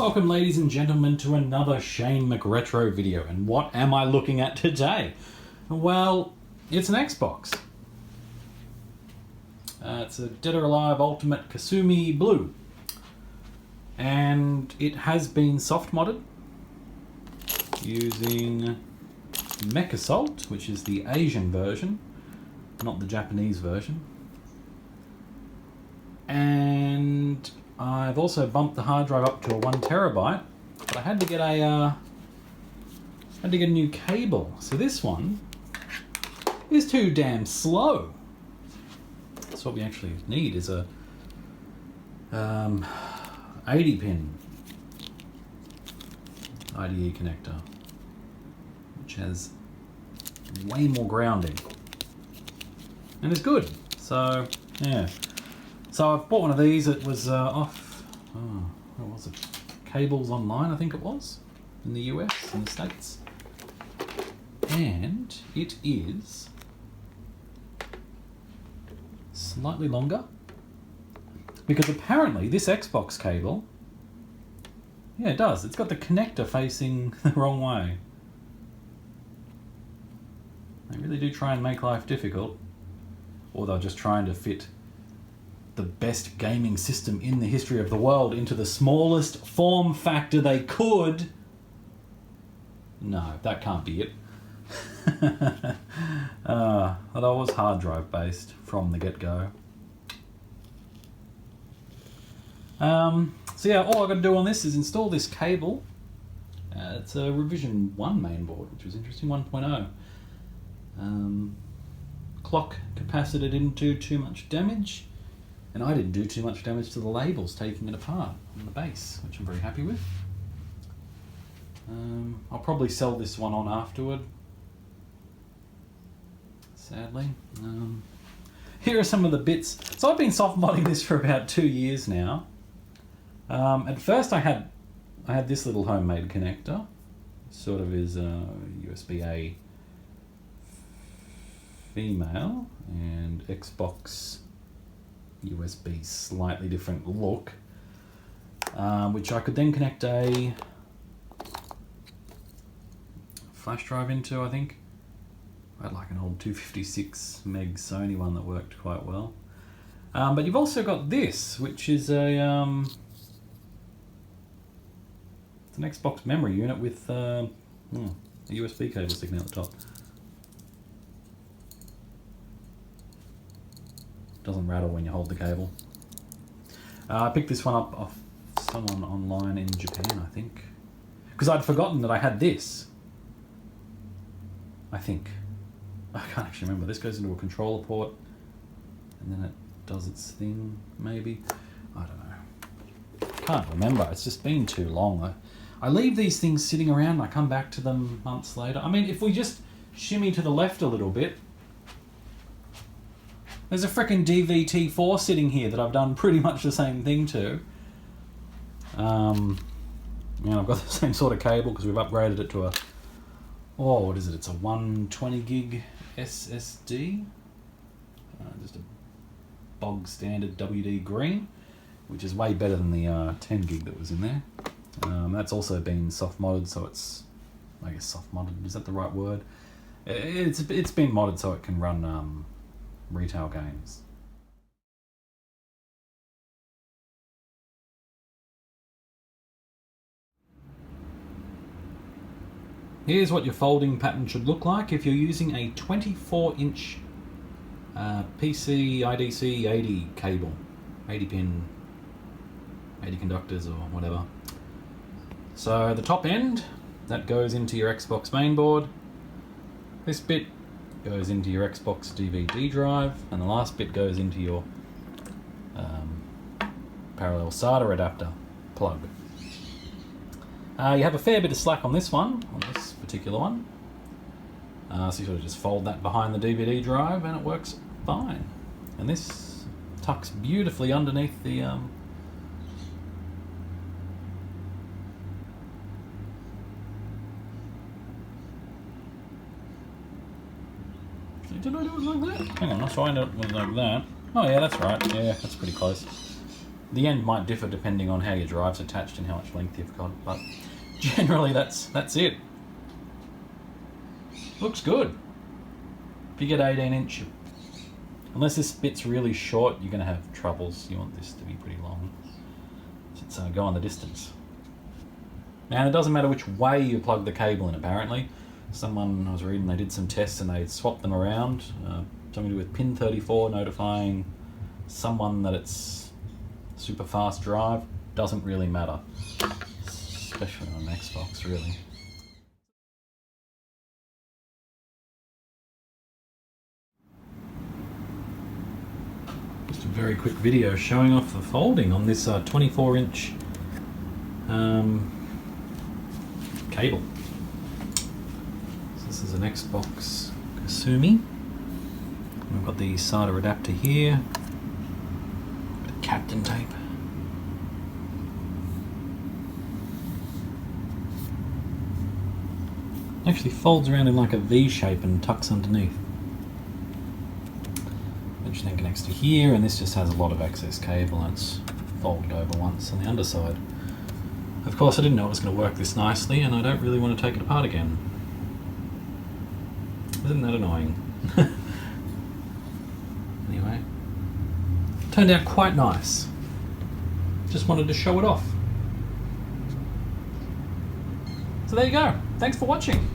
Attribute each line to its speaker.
Speaker 1: Welcome ladies and gentlemen to another Nix McRetro video, and what am I looking at today? Well, it's an Xbox. It's a Dead or Alive Ultimate Kasumi Blue, and it has been soft modded using Mech Assault, which is the Asian version, not the Japanese version. And I've also bumped the hard drive up to a 1 terabyte, but I had to get a new cable. So this one is too damn slow. So what we actually need is a 80 pin IDE connector, which has way more grounding and it's good. So yeah. So I've bought one of these. It was off, what was it? Cables Online, I think it was, in the US, in the States. And it is slightly longer, because apparently this Xbox cable, yeah, it does. It's got the connector facing the wrong way. They really do try and make life difficult, or they're just trying to fit the best gaming system in the history of the world into the smallest form factor they could. No, that can't be it. Although it was hard drive based from the get-go. So yeah, all I've got to do on this is install this cable. It's a revision 1 mainboard, which was interesting, 1.0. Clock capacitor didn't do too much damage. And I didn't do too much damage to the labels taking it apart on the base, which I'm very happy with. I'll probably sell this one on afterward, sadly. Here are some of the bits. So I've been soft modding this for about 2 years now. At first I had this little homemade connector. Sort of is USB-A female and Xbox USB slightly different look, which I could then connect a flash drive into, I think. I had like an old 256 meg Sony one that worked quite well. But you've also got this, which is a it's an Xbox memory unit with a USB cable sticking out the top. Doesn't rattle when you hold the cable. I picked this one up off someone online in Japan, I think. Because I'd forgotten that I had this. I think. I can't actually remember. This goes into a controller port and then it does its thing, maybe. I don't know. Can't remember. It's just been too long. I leave these things sitting around and I come back to them months later. I mean, if we just shimmy to the left a little bit, there's a frickin' DVT4 sitting here that I've done pretty much the same thing to. And I've got the same sort of cable because we've upgraded it to a, what is it? It's a 120 gig SSD. Just a bog standard WD green, which is way better than the 10 gig that was in there. That's also been soft modded, so it's, I guess soft modded, is that the right word? It's been modded so it can run retail games. Here's what your folding pattern should look like if you're using a 24-inch PC IDC 80 cable, 80 pin, 80 conductors or whatever. So the top end, that goes into your Xbox mainboard. This bit goes into your Xbox DVD drive, and the last bit goes into your parallel SATA adapter plug. You have a fair bit of slack on this one, on this particular one. So you sort of just fold that behind the DVD drive and it works fine. And this tucks beautifully underneath the Did I do it like that? Hang on, I'll find out it was like that. Oh yeah, that's right. Yeah, that's pretty close. The end might differ depending on how your drive's attached and how much length you've got, but generally that's it. Looks good. If you get 18-inch, unless this bit's really short, you're going to have troubles. You want this to be pretty long. So it's go on the distance. Now, it doesn't matter which way you plug the cable in, apparently. Someone, I was reading, they did some tests and they swapped them around. Something to do with pin 34 notifying someone that it's super fast drive. Doesn't really matter. Especially on an Xbox, really. Just a very quick video showing off the folding on this 24-inch cable. So this is an Xbox Kasumi. We've got the solder adapter here, bit of Captain tape. Actually folds around in like a V shape and tucks underneath. Which then connects to here, and this just has a lot of excess cable and it's folded over once on the underside. Of course, I didn't know it was going to work this nicely, and I don't really want to take it apart again. Isn't that annoying? Anyway, turned out quite nice. Just wanted to show it off. So there you go. Thanks for watching.